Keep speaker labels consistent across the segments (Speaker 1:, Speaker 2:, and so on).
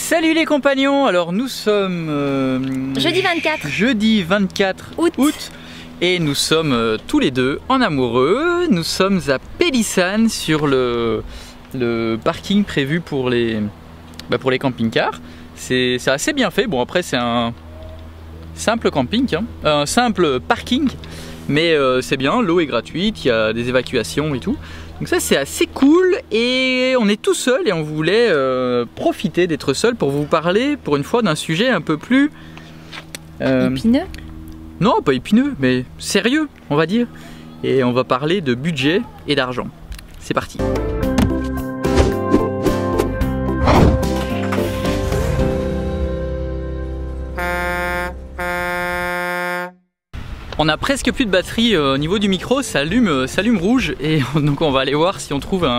Speaker 1: Salut les compagnons, alors nous sommes jeudi 24 août et nous sommes tous les deux en amoureux. Nous sommes à Pélissane sur le parking prévu pour les camping-cars. C'est assez bien fait, bon après c'est un simple camping, hein. Un simple parking, mais c'est bien, l'eau est gratuite, il y a des évacuations et tout. Donc ça c'est assez cool et on est tout seul et on voulait profiter d'être seul pour vous parler pour une fois d'un sujet un peu plus...
Speaker 2: épineux?
Speaker 1: Non, pas épineux, mais sérieux on va dire. Et on va parler de budget et d'argent. C'est parti. On a presque plus de batterie au niveau du micro, ça allume rouge et donc on va aller voir si on trouve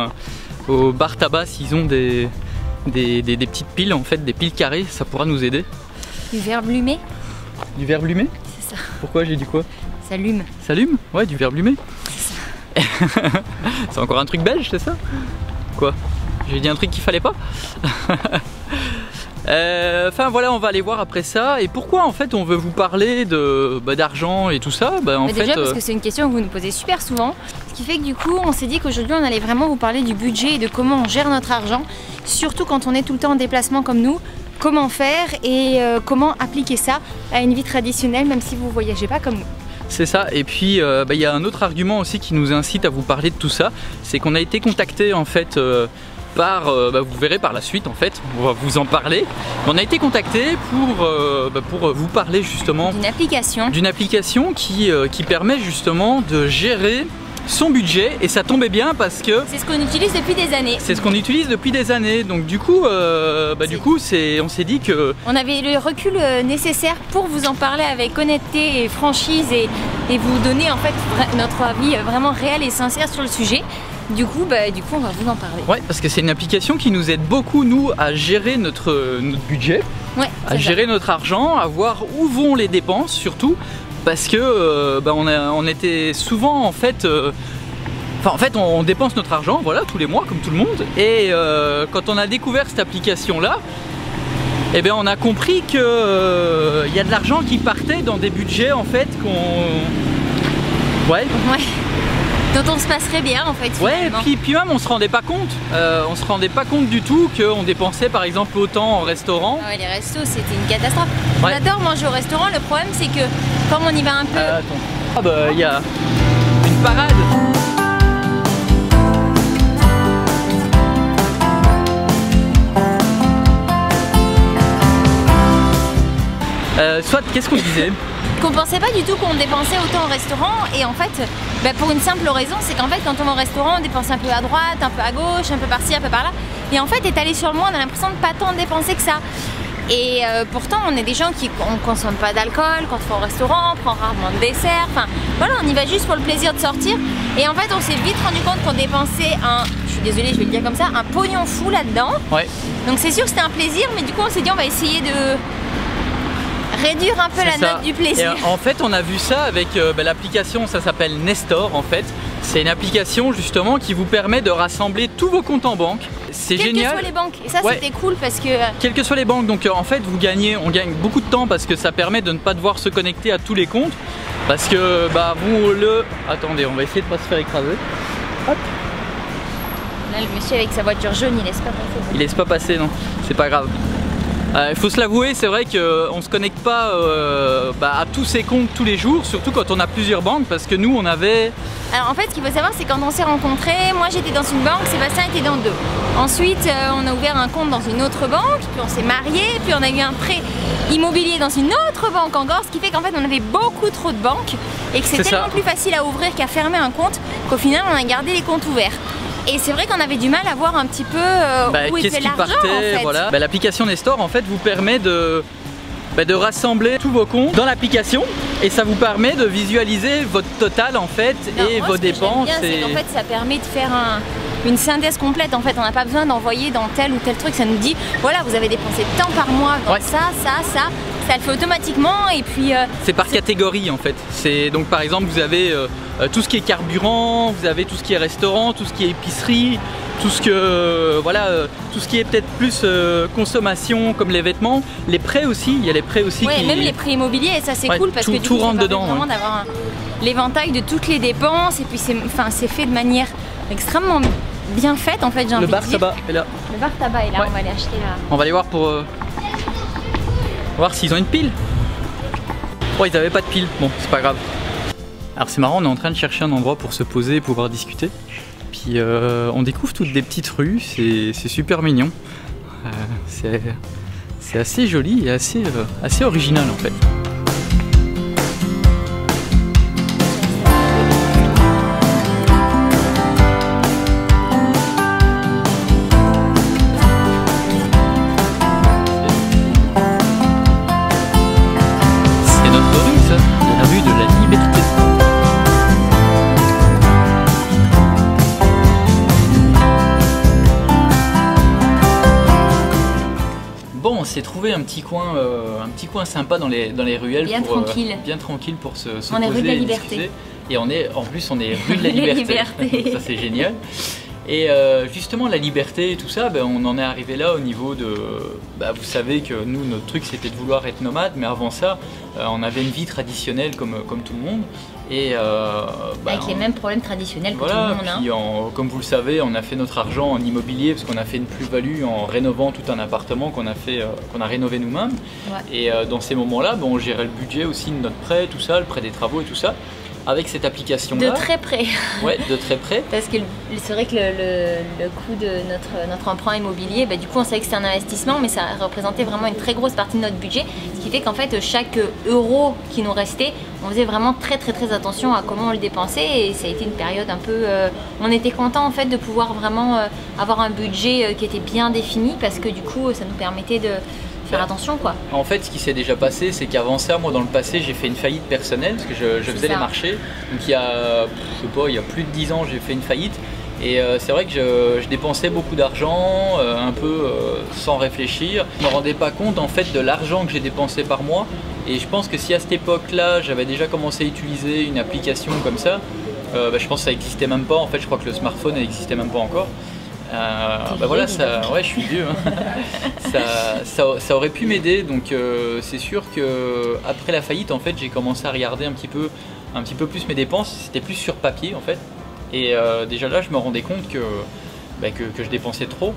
Speaker 1: au bar tabac s'ils ont des petites piles, en fait des piles carrées, ça pourra nous aider.
Speaker 2: Du verbe lumé?
Speaker 1: Du verbe lumé?
Speaker 2: C'est ça.
Speaker 1: Pourquoi j'ai dit quoi?
Speaker 2: Ça allume. Ça
Speaker 1: allume? Ouais, du verbe lumé.
Speaker 2: C'est ça.
Speaker 1: C'est encore un truc belge, c'est ça? Quoi? J'ai dit un truc qu'il fallait pas? Enfin voilà, on va aller voir après ça. Et pourquoi en fait on veut vous parler d'argent et tout ça?
Speaker 2: Déjà parce que c'est une question que vous nous posez super souvent. Ce qui fait que du coup on s'est dit qu'aujourd'hui on allait vraiment vous parler du budget et de comment on gère notre argent. Surtout quand on est tout le temps en déplacement comme nous. Comment faire et comment appliquer ça à une vie traditionnelle même si vous ne voyagez pas comme nous.
Speaker 1: C'est ça, et puis y a un autre argument aussi qui nous incite à vous parler de tout ça. C'est qu'on a été contacté en fait... vous verrez par la suite en fait, on va vous en parler. On a été contacté pour vous parler justement d'une application qui permet justement de gérer son budget et ça tombait bien parce que
Speaker 2: c'est ce qu'on utilise depuis des années.
Speaker 1: C'est ce qu'on utilise depuis des années, donc du coup, on s'est dit que...
Speaker 2: On avait le recul nécessaire pour vous en parler avec honnêteté et franchise et vous donner en fait notre avis vraiment réel et sincère sur le sujet. Du coup, on va vous en parler.
Speaker 1: Ouais, parce que c'est une application qui nous aide beaucoup, nous, à gérer notre budget, à gérer notre argent, à voir où vont les dépenses, surtout, parce que on était souvent, en fait, on dépense notre argent, voilà, tous les mois, comme tout le monde, et quand on a découvert cette application-là, eh bien, on a compris qu'il y a de l'argent qui partait dans des budgets, en fait,
Speaker 2: dont on se passerait bien en fait.
Speaker 1: Ouais, puis même on se rendait pas compte. On se rendait pas compte du tout qu'on dépensait par exemple autant en restaurant.
Speaker 2: Ah ouais, les restos c'était une catastrophe. Ouais. J'adore manger au restaurant, le problème c'est que comme on y va un peu...
Speaker 1: Attends. Ah bah il y a une parade. Soit, qu'est-ce qu'on disait?
Speaker 2: Qu'on pensait pas du tout qu'on dépensait autant au restaurant et en fait pour une simple raison, c'est qu'en fait quand on va au restaurant on dépense un peu à droite, un peu à gauche, un peu par-ci, un peu par-là et en fait étalé sur le mois on a l'impression de pas tant dépenser que ça et pourtant on est des gens qui ne consomment pas d'alcool quand on va au restaurant, on prend rarement de dessert, enfin voilà, on y va juste pour le plaisir de sortir et en fait on s'est vite rendu compte qu'on dépensait je suis désolée je vais le dire comme ça, un pognon fou là-dedans. Donc c'est sûr que c'était un plaisir mais du coup on s'est dit on va essayer de réduire un peu la note du plaisir.
Speaker 1: Et en fait on a vu ça avec l'application, ça s'appelle Nestor en fait. C'est une application justement qui vous permet de rassembler tous vos comptes en banque. C'est génial.
Speaker 2: Quelles que soient les banques. Et ça c'était cool parce que...
Speaker 1: Quelles que soient les banques, donc en fait on gagne beaucoup de temps parce que ça permet de ne pas devoir se connecter à tous les comptes. Parce que attendez, on va essayer de ne pas se faire écraser. Hop.
Speaker 2: Là le monsieur avec sa voiture jaune il laisse pas passer.
Speaker 1: Il laisse pas passer, non, c'est pas grave. Il faut se l'avouer, c'est vrai qu'on ne se connecte pas à tous ces comptes tous les jours, surtout quand on a plusieurs banques, parce que nous on avait...
Speaker 2: Alors en fait ce qu'il faut savoir c'est quand on s'est rencontrés, moi j'étais dans une banque, Sébastien était dans deux. Ensuite on a ouvert un compte dans une autre banque, puis on s'est mariés, puis on a eu un prêt immobilier dans une autre banque encore, ce qui fait qu'en fait on avait beaucoup trop de banques et que c'est tellement plus facile à ouvrir qu'à fermer un compte qu'au final on a gardé les comptes ouverts. Et c'est vrai qu'on avait du mal à voir un petit peu où était l'argent en fait.
Speaker 1: Voilà. L'application Nestor en fait vous permet de rassembler tous vos comptes dans l'application et ça vous permet de visualiser votre total en fait et vos dépenses.
Speaker 2: C'est qu'en fait ça permet de faire une synthèse complète en fait, on n'a pas besoin d'envoyer dans tel ou tel truc, ça nous dit voilà vous avez dépensé tant par mois dans ça, Ça le fait automatiquement et puis...
Speaker 1: c'est par catégorie en fait. Donc par exemple vous avez tout ce qui est carburant, vous avez tout ce qui est restaurant, tout ce qui est épicerie, tout ce que tout ce qui est peut-être plus consommation comme les vêtements, les prêts aussi, il y a les prêts aussi
Speaker 2: qui... même les prêts immobiliers et ça c'est cool parce que du coup
Speaker 1: tout rentre dedans.
Speaker 2: Vraiment d'avoir l'éventail de toutes les dépenses et puis c'est fait de manière extrêmement bien faite en fait, j'ai envie de dire.
Speaker 1: Le bar tabac est là.
Speaker 2: Le bar tabac est là, on va aller acheter là.
Speaker 1: On va aller voir pour voir s'ils ont une pile. Oh, ils n'avaient pas de pile, bon c'est pas grave. Alors c'est marrant, on est en train de chercher un endroit pour se poser et pouvoir discuter. Puis on découvre toutes des petites rues, c'est super mignon. C'est assez joli et assez original en fait. C'est notre rue ça, la rue de la Liberté. Bon, on s'est trouvé un petit coin sympa dans les ruelles, bien tranquille pour se
Speaker 2: on
Speaker 1: poser
Speaker 2: est rue de la
Speaker 1: et
Speaker 2: Liberté.
Speaker 1: discuter. Et en plus on est rue de la Liberté. Ça c'est génial. Et justement la liberté et tout ça, on en est arrivé là au niveau de... vous savez que nous notre truc c'était de vouloir être nomade, mais avant ça on avait une vie traditionnelle comme tout le monde. Et
Speaker 2: avec les mêmes problèmes traditionnels que tout le monde.
Speaker 1: Puis comme vous le savez, on a fait notre argent en immobilier parce qu'on a fait une plus-value en rénovant tout un appartement qu'on a rénové nous-mêmes. Ouais. Et dans ces moments-là, on gérait le budget aussi de notre prêt, tout ça, le prêt des travaux et tout ça. Avec cette application-là.
Speaker 2: De très près.
Speaker 1: Ouais, de très près.
Speaker 2: Parce que c'est vrai que le coût de notre emprunt immobilier, du coup on savait que c'était un investissement, mais ça représentait vraiment une très grosse partie de notre budget. Ce qui fait qu'en fait chaque euro qui nous restait, on faisait vraiment très attention à comment on le dépensait. Et ça a été une période un peu... on était content en fait de pouvoir vraiment avoir un budget qui était bien défini, parce que du coup ça nous permettait de... faire attention quoi.
Speaker 1: En fait ce qui s'est déjà passé c'est qu'avant ça, moi dans le passé j'ai fait une faillite personnelle parce que je faisais les marchés. Donc il y a plus de 10 ans j'ai fait une faillite et c'est vrai que je dépensais beaucoup d'argent un peu sans réfléchir. Je ne me rendais pas compte en fait de l'argent que j'ai dépensé par mois et je pense que si à cette époque là j'avais déjà commencé à utiliser une application comme ça, je pense que ça n'existait même pas en fait, je crois que le smartphone n'existait même pas encore. Voilà, ouais, je suis vieux. Hein. ça aurait pu m'aider, donc c'est sûr que après la faillite, en fait, j'ai commencé à regarder un petit peu plus mes dépenses. C'était plus sur papier, en fait. Et déjà là, je me rendais compte que je dépensais trop.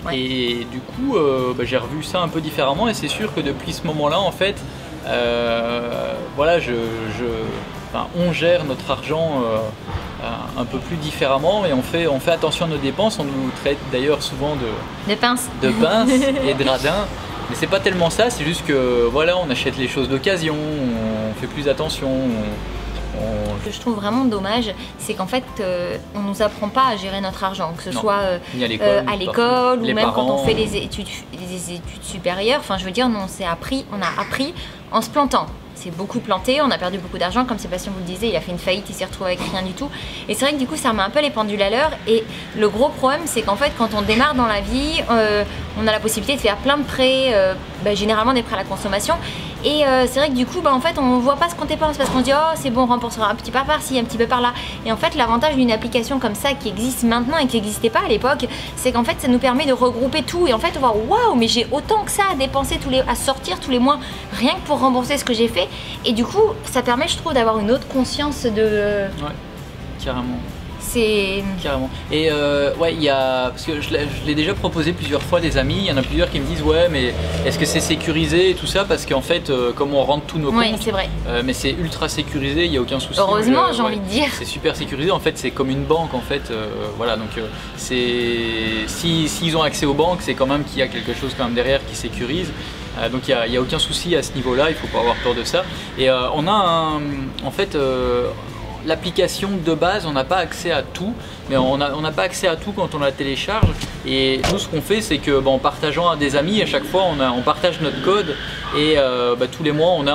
Speaker 1: Ouais. Et du coup, j'ai revu ça un peu différemment. Et c'est sûr que depuis ce moment-là, en fait, voilà, on gère notre argent un peu plus différemment et on fait attention à nos dépenses. On nous traite d'ailleurs souvent
Speaker 2: de pinces
Speaker 1: et de radins, mais c'est pas tellement ça, c'est juste que voilà, on achète les choses d'occasion, on fait plus attention.
Speaker 2: Ce que je trouve vraiment dommage, c'est qu'en fait on nous apprend pas à gérer notre argent, que ce soit à l'école ou même quand on fait des études supérieures. Enfin je veux dire, on a appris en se plantant. C'est beaucoup planté, on a perdu beaucoup d'argent, comme Sébastien vous le disait, il a fait une faillite, il s'est retrouvé avec rien du tout. Et c'est vrai que du coup ça remet un peu les pendules à l'heure. Et le gros problème c'est qu'en fait quand on démarre dans la vie, on a la possibilité de faire plein de prêts, généralement des prêts à la consommation. Et c'est vrai que du coup en fait on voit pas ce qu'on dépense parce qu'on se dit oh c'est bon, on remboursera un petit peu par-ci, un petit peu par-là. Et en fait l'avantage d'une application comme ça qui existe maintenant et qui n'existait pas à l'époque, c'est qu'en fait ça nous permet de regrouper tout et en fait on va waouh, mais j'ai autant que ça à dépenser à sortir tous les mois rien que pour rembourser ce que j'ai fait. Et du coup ça permet, je trouve, d'avoir une autre conscience de...
Speaker 1: Ouais, carrément. Carrément. Et ouais, parce que je l'ai déjà proposé plusieurs fois à des amis, il y en a plusieurs qui me disent ouais mais est-ce que c'est sécurisé et tout ça, parce qu'en fait comme on rentre tous nos comptes,
Speaker 2: c'est vrai.
Speaker 1: Mais c'est ultra sécurisé, il n'y a aucun souci.
Speaker 2: Heureusement, j'ai envie de dire.
Speaker 1: C'est super sécurisé, en fait c'est comme une banque en fait, voilà, donc s'ils ont accès aux banques, c'est quand même qu'il y a quelque chose quand même derrière qui sécurise. Donc il n'y a aucun souci à ce niveau-là, il ne faut pas avoir peur de ça. Et on a en fait l'application de base, on n'a pas accès à tout, mais on n'a pas accès à tout quand on la télécharge. Et nous ce qu'on fait c'est que en partageant à des amis, à chaque fois on partage notre code et tous les mois on a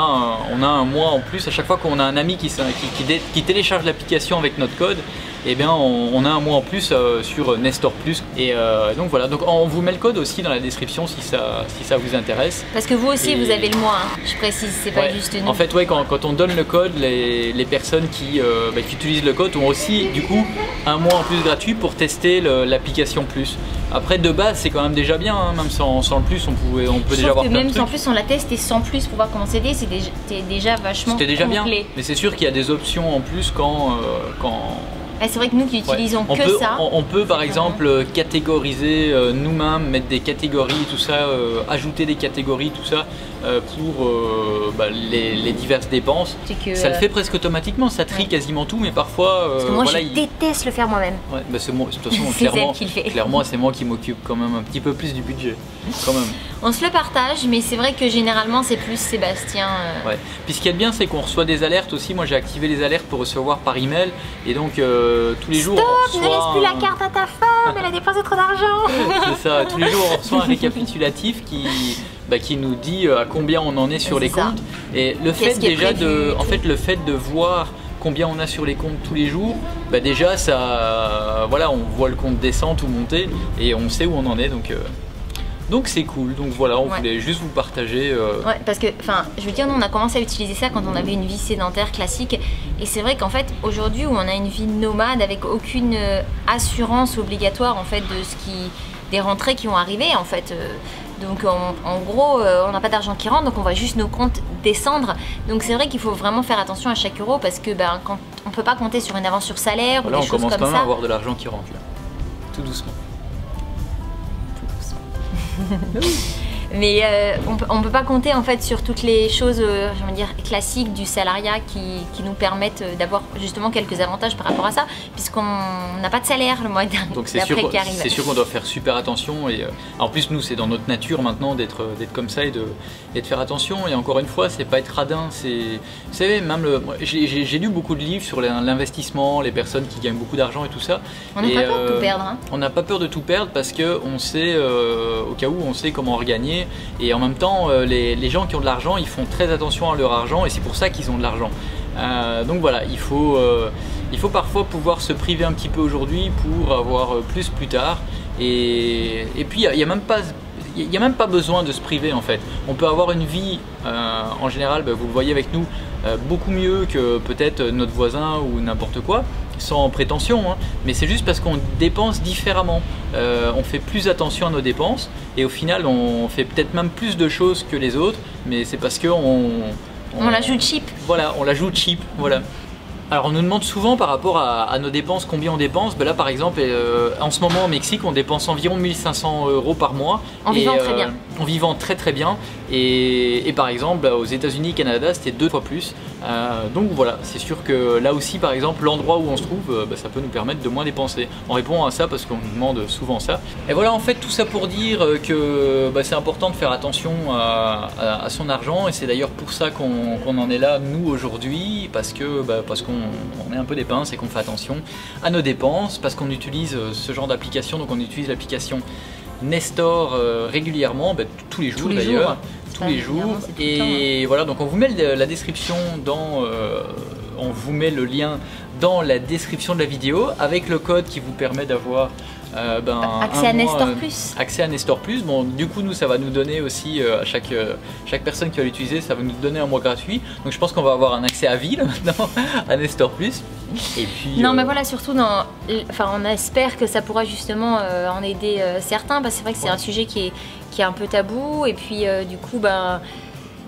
Speaker 1: un mois en plus. À chaque fois qu'on a un ami qui télécharge l'application avec notre code, et bien on a un mois en plus sur Nestor Plus. Et donc voilà, donc on vous met le code aussi dans la description si ça vous intéresse.
Speaker 2: Parce que vous aussi vous avez le mois, hein. Je précise, c'est pas juste nous.
Speaker 1: En fait quand on donne le code, les personnes qui utilisent le code ont aussi du coup un mois en plus gratuit pour tester l'application Plus. Après de base c'est quand même déjà bien, hein, même sans le plus on peut déjà avoir plein de trucs.
Speaker 2: Même sans plus on la teste et sans plus pour voir comment c'était, c'était déjà vachement complet.
Speaker 1: Déjà bien, mais c'est sûr qu'il y a des options en plus quand
Speaker 2: c'est vrai que nous qui utilisons ça.
Speaker 1: On peut par exemple catégoriser nous-mêmes, mettre des catégories, tout ça, ajouter des catégories, tout ça pour les diverses dépenses. Ça le fait presque automatiquement, ça trie quasiment tout, mais parfois.
Speaker 2: Parce que moi je déteste le faire moi-même.
Speaker 1: Ouais, de toute façon, clairement c'est moi qui m'occupe quand même un petit peu plus du budget. Quand même.
Speaker 2: On se le partage, mais c'est vrai que généralement c'est plus Sébastien.
Speaker 1: Ouais. Puis ce qu'il y a de bien, c'est qu'on reçoit des alertes aussi. Moi j'ai activé les alertes pour recevoir par email, et donc tous les jours on reçoit.
Speaker 2: Ne laisse plus la carte à ta femme, elle a dépensé trop d'argent.
Speaker 1: C'est ça, tous les jours on reçoit un récapitulatif qui nous dit à combien on en est sur les comptes. Et le fait déjà le fait de voir combien on a sur les comptes tous les jours, déjà ça, on voit le compte descendre ou monter et on sait où on en est, donc c'est cool. Donc voilà, on voulait juste vous partager.
Speaker 2: Ouais, parce que, je veux dire, nous on a commencé à utiliser ça quand on avait une vie sédentaire classique. Et c'est vrai qu'en fait, aujourd'hui où on a une vie nomade avec aucune assurance obligatoire en fait des rentrées qui vont arriver en fait. Donc en gros, on n'a pas d'argent qui rentre, donc on voit juste nos comptes descendre. Donc c'est vrai qu'il faut vraiment faire attention à chaque euro parce que quand on peut pas compter sur une avance sur salaire ou des choses comme ça.
Speaker 1: On commence quand même à avoir de l'argent qui rentre là, tout doucement.
Speaker 2: Mais on peut pas compter en fait sur toutes les choses j'ai envie de dire, classiques du salariat qui nous permettent d'avoir justement quelques avantages par rapport à ça, puisqu'on n'a pas de salaire le mois d'après.
Speaker 1: Donc c'est sûr qu'on doit faire super attention, et en plus nous c'est dans notre nature maintenant d'être comme ça et de faire attention. Et encore une fois, c'est pas être radin, vous savez, même j'ai lu beaucoup de livres sur l'investissement, les personnes qui gagnent beaucoup d'argent et tout ça.
Speaker 2: On n'a pas peur de tout perdre, hein.
Speaker 1: On n'a pas peur de tout perdre parce que on sait au cas où on sait comment regagner. Et en même temps, les gens qui ont de l'argent, ils font très attention à leur argent, et c'est pour ça qu'ils ont de l'argent. Donc voilà, il faut parfois pouvoir se priver un petit peu aujourd'hui pour avoir plus tard. Et puis il n'y a même pas besoin de se priver en fait. On peut avoir une vie, en général, vous le voyez avec nous, beaucoup mieux que peut-être notre voisin ou n'importe quoi, sans prétention, hein. Mais c'est juste parce qu'on dépense différemment. On fait plus attention à nos dépenses et au final on fait peut-être même plus de choses que les autres, mais c'est parce qu'on
Speaker 2: la joue cheap.
Speaker 1: Voilà, on la joue cheap, voilà. Alors on nous demande souvent par rapport à nos dépenses combien on dépense. Là par exemple en ce moment au Mexique on dépense environ 1500 € par mois.
Speaker 2: En vivant très bien.
Speaker 1: En vivant très bien. Et par exemple aux États-Unis, Canada c'était 2 fois plus. Donc voilà, c'est sûr que là aussi par exemple l'endroit où on se trouve, ça peut nous permettre de moins dépenser. On répond à ça parce qu'on nous demande souvent ça. Et voilà, en fait tout ça pour dire que c'est important de faire attention à son argent, et c'est d'ailleurs pour ça qu'on en est là nous aujourd'hui, parce qu'on met un peu des pinces et qu'on fait attention à nos dépenses, parce qu'on utilise ce genre d'application. Donc on utilise l'application Nestor régulièrement, tous les jours d'ailleurs. Tous les jours. Et voilà, donc on vous met la description on vous met le lien dans la description de la vidéo avec le code qui vous permet d'avoir
Speaker 2: accès à Nestor Plus.
Speaker 1: Accès à Nestor Plus. Bon, du coup nous ça va nous donner aussi à chaque personne qui va l'utiliser, ça va nous donner un mois gratuit. Donc je pense qu'on va avoir un accès à vie là, maintenant à Nestor Plus. Et puis
Speaker 2: non mais voilà, surtout on espère que ça pourra justement en aider certains, parce que c'est vrai que c'est un sujet qui est un peu tabou, et puis du coup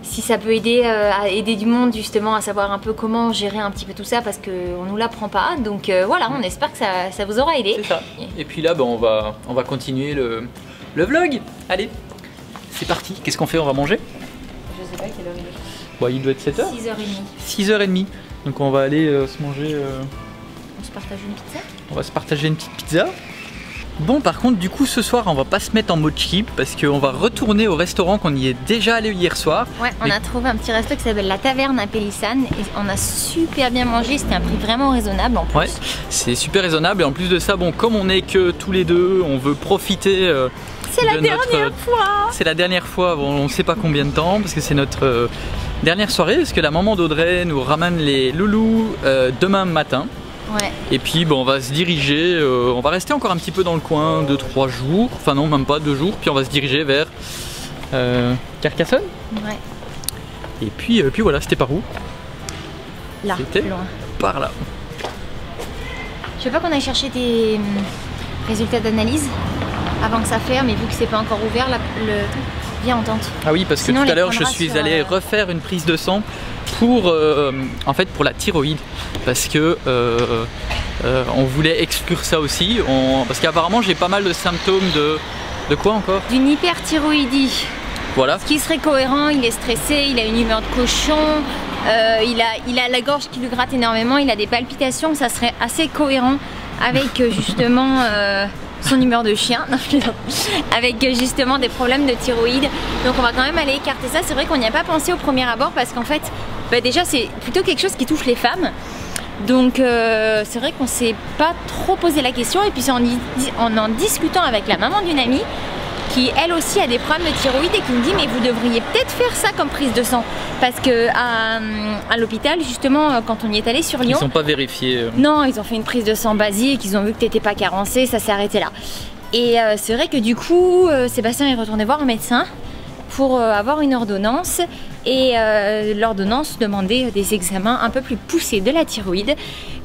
Speaker 2: si ça peut aider à aider du monde justement à savoir un peu comment gérer un petit peu tout ça, parce qu'on nous l'apprend pas. Donc voilà, on espère que ça vous aura aidé.
Speaker 1: C'est ça. Et puis là on va continuer le vlog. Allez, c'est parti. Qu'est-ce qu'on fait? On va manger?
Speaker 2: Je sais pas quelle heure il est.
Speaker 1: Il doit être 7h.
Speaker 2: 6h30.
Speaker 1: 6h30. Donc on va aller se manger.
Speaker 2: On se partage une pizza?
Speaker 1: On va se partager une petite pizza. Bon, par contre, du coup, ce soir, on va pas se mettre en mode cheap parce qu'on va retourner au restaurant qu'on y est déjà allé hier soir. Ouais,
Speaker 2: on a trouvé un petit resto qui s'appelle la Taverne à Pélissane et on a super bien mangé. C'était un prix vraiment raisonnable en plus.
Speaker 1: Ouais, c'est super raisonnable et en plus de ça, bon, comme on est que tous les deux, on veut profiter.
Speaker 2: C'est la dernière fois.
Speaker 1: C'est la dernière fois, bon, on sait pas combien de temps parce que c'est notre dernière soirée parce que la maman d'Audrey nous ramène les loulous demain matin.
Speaker 2: Ouais.
Speaker 1: Et puis bon, on va se diriger, on va rester encore un petit peu dans le coin 2-3 jours, enfin non même pas 2 jours, puis on va se diriger vers Carcassonne.
Speaker 2: Ouais.
Speaker 1: Et puis voilà, c'était par où?
Speaker 2: Là,
Speaker 1: c'était
Speaker 2: loin.
Speaker 1: Par là.
Speaker 2: Je veux pas qu'on aille chercher des résultats d'analyse avant que ça ferme, et vu que c'est pas encore ouvert, viens on tente.
Speaker 1: Ah oui, parce que sinon, tout à l'heure je suis allé refaire une prise de sang pour en fait pour la thyroïde, parce que on voulait exclure ça aussi, parce qu'apparemment j'ai pas mal de symptômes de quoi encore? D'une
Speaker 2: hyperthyroïdie.
Speaker 1: Voilà.
Speaker 2: Ce qui serait cohérent, il est stressé, il a une humeur de cochon, il a la gorge qui lui gratte énormément, il a des palpitations, ça serait assez cohérent avec justement son humeur de chien, avec justement des problèmes de thyroïde. Donc on va quand même aller écarter ça. C'est vrai qu'on n'y a pas pensé au premier abord parce qu'en fait, déjà c'est plutôt quelque chose qui touche les femmes. Donc c'est vrai qu'on s'est pas trop posé la question, et puis c'est en discutant avec la maman d'une amie qui elle aussi a des problèmes de thyroïde et qui me dit mais vous devriez peut-être faire ça comme prise de sang, parce que à l'hôpital justement quand on y est allé sur Lyon,
Speaker 1: ils n'ont pas vérifié.
Speaker 2: Non, ils ont fait une prise de sang basique, ils ont vu que t'étais pas carencé, ça s'est arrêté là. Et c'est vrai que du coup Sébastien est retourné voir un médecin pour avoir une ordonnance, et l'ordonnance demandait des examens un peu plus poussés de la thyroïde.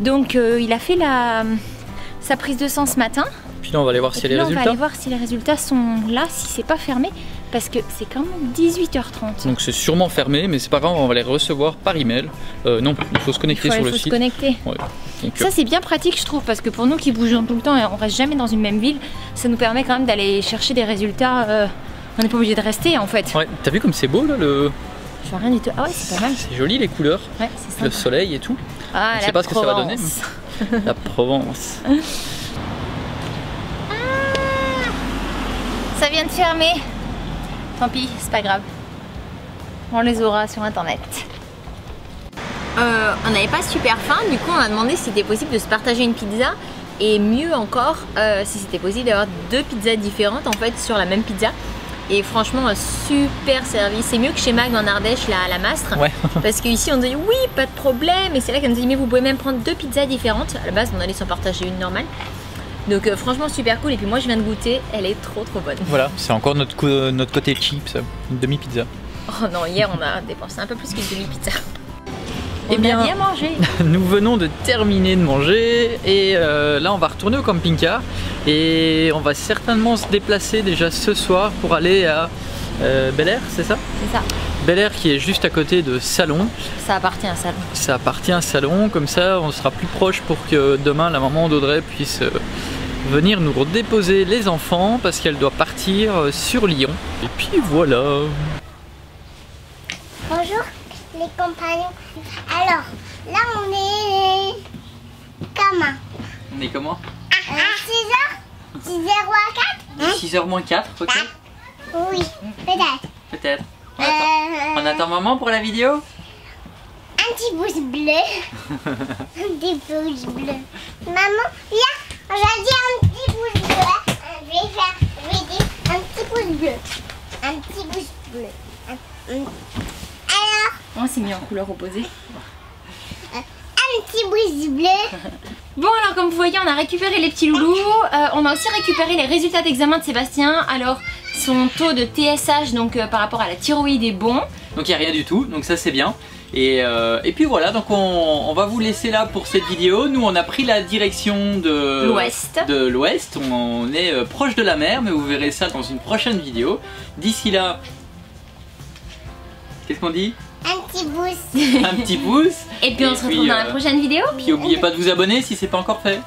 Speaker 2: Donc il a fait sa prise de sang ce matin.
Speaker 1: Puis là on va aller voir si les résultats.
Speaker 2: On va aller voir si les résultats sont là, si c'est pas fermé, parce que c'est quand même 18h30.
Speaker 1: Donc c'est sûrement fermé, mais c'est pas grave, on va les recevoir par email. Non, il faut se connecter sur le site.
Speaker 2: Il faut se connecter.
Speaker 1: Ouais. Donc,
Speaker 2: ça c'est bien pratique je trouve, parce que pour nous qui bougeons tout le temps et on reste jamais dans une même ville, ça nous permet quand même d'aller chercher des résultats. On n'est pas obligé de rester en fait.
Speaker 1: Ouais, t'as vu comme c'est beau là le...
Speaker 2: Je vois rien du tout. Ah ouais, c'est pas mal.
Speaker 1: C'est joli les couleurs, ouais, le soleil et tout.
Speaker 2: Ah,
Speaker 1: je sais pas ce que ça va donner. Mais... La Provence.
Speaker 2: Ça vient de fermer. Tant pis, c'est pas grave. On les aura sur internet. On n'avait pas super faim, du coup on a demandé si c'était possible de se partager une pizza, et mieux encore si c'était possible d'avoir 2 pizzas différentes en fait sur la même pizza. Et franchement un super service, c'est mieux que chez Mag en Ardèche là, à la Mastre.
Speaker 1: Ouais.
Speaker 2: Parce qu'ici on dit oui pas de problème, et c'est là qu'elle nous dit mais vous pouvez même prendre 2 pizzas différentes. À la base on allait s'en partager une normale. Donc franchement super cool, et puis moi je viens de goûter, elle est trop bonne. Voilà,
Speaker 1: c'est encore notre côté cheap ça, une demi-pizza.
Speaker 2: Oh non, hier on a dépensé un peu plus qu'une demi-pizza.
Speaker 1: On a bien mangé. Nous venons de terminer de manger, et là on va retourner au camping-car, et on va certainement se déplacer déjà ce soir pour aller à Bel-Air, c'est ça?
Speaker 2: C'est ça.
Speaker 1: Bel-Air qui est juste à côté de Salon.
Speaker 2: Ça appartient à Salon.
Speaker 1: Ça appartient à Salon, comme ça on sera plus proche pour que demain la maman d'Audrey puisse venir nous redéposer les enfants, parce qu'elle doit partir sur Lyon. Et puis voilà.
Speaker 3: Bonjour les compagnons. Alors, là on est comment?
Speaker 1: On est comment?
Speaker 3: 6h 6h moins 4
Speaker 1: 6h moins 4, ok.
Speaker 3: Oui, peut-être.
Speaker 1: Peut-être. On attend maman pour la vidéo?
Speaker 3: Un petit pouce bleu. Un petit pouce bleu. Maman, viens, j'ai dit un petit pouce bleu. Je vais dire un petit pouce bleu. Un petit pouce bleu. Alors,
Speaker 2: on s'est mis en couleur opposée.
Speaker 3: Un petit pouce bleu.
Speaker 2: Bon alors comme vous voyez on a récupéré les petits loulous, on a aussi récupéré les résultats d'examen de Sébastien. Alors son taux de TSH donc par rapport à la thyroïde est bon.
Speaker 1: Donc il n'y a rien du tout, donc ça c'est bien. Et puis voilà, donc on va vous laisser là pour cette vidéo. Nous on a pris la direction de l'ouest. On est proche de la mer, mais vous verrez ça dans une prochaine vidéo. D'ici là, qu'est-ce qu'on dit?
Speaker 3: Un petit pouce.
Speaker 1: Un petit pouce.
Speaker 2: Et puis on se retrouve dans la prochaine vidéo.
Speaker 1: Puis n'oubliez pas de vous abonner si c'est pas encore fait.